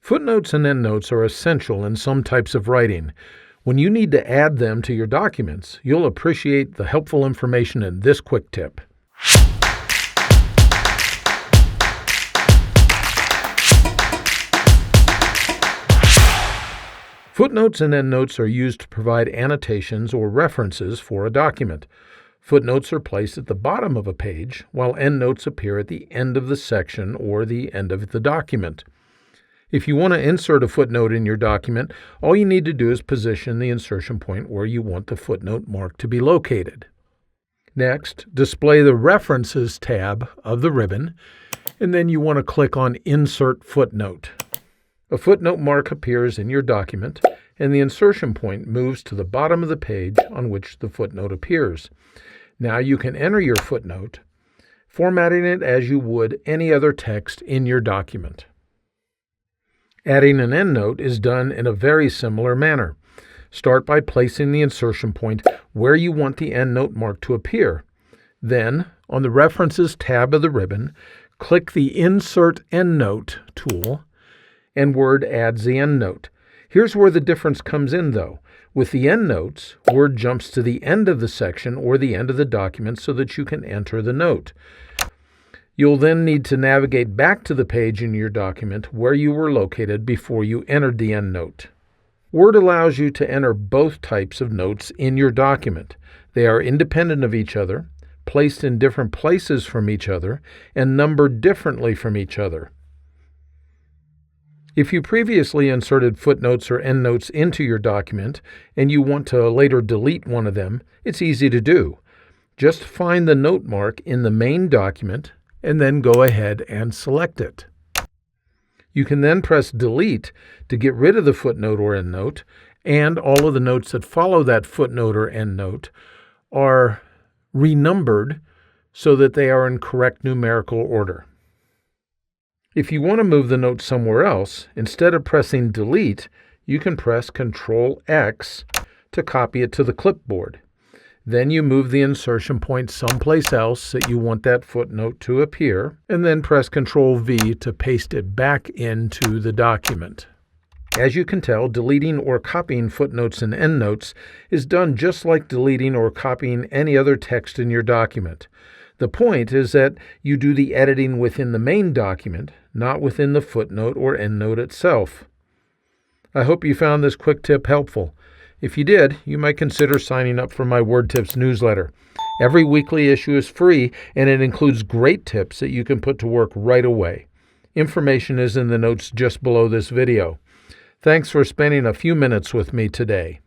Footnotes and endnotes are essential in some types of writing. When you need to add them to your documents, you'll appreciate the helpful information in this quick tip. Footnotes and endnotes are used to provide annotations or references for a document. Footnotes are placed at the bottom of a page, while endnotes appear at the end of the section or the end of the document. If you want to insert a footnote in your document, all you need to do is position the insertion point where you want the footnote mark to be located. Next, display the References tab of the ribbon, and then you want to click on Insert Footnote. A footnote mark appears in your document, and the insertion point moves to the bottom of the page on which the footnote appears. Now you can enter your footnote, formatting it as you would any other text in your document. Adding an endnote is done in a very similar manner. Start by placing the insertion point where you want the endnote mark to appear. Then, on the References tab of the ribbon, click the Insert Endnote tool, and Word adds the endnote. Here's where the difference comes in, though. With the endnotes, Word jumps to the end of the section or the end of the document so that you can enter the note. You'll then need to navigate back to the page in your document where you were located before you entered the endnote. Word allows you to enter both types of notes in your document. They are independent of each other, placed in different places from each other, and numbered differently from each other. If you previously inserted footnotes or endnotes into your document and you want to later delete one of them, it's easy to do. Just find the note mark in the main document and then go ahead and select it. You can then press Delete to get rid of the footnote or endnote, and all of the notes that follow that footnote or endnote are renumbered so that they are in correct numerical order. If you want to move the note somewhere else, instead of pressing Delete, you can press Ctrl-X to copy it to the clipboard. Then you move the insertion point someplace else that you want that footnote to appear, and then press Ctrl-V to paste it back into the document. As you can tell, deleting or copying footnotes and endnotes is done just like deleting or copying any other text in your document. The point is that you do the editing within the main document, not within the footnote or endnote itself. I hope you found this quick tip helpful. If you did, you might consider signing up for my Word Tips newsletter. Every weekly issue is free, and it includes great tips that you can put to work right away. Information is in the notes just below this video. Thanks for spending a few minutes with me today.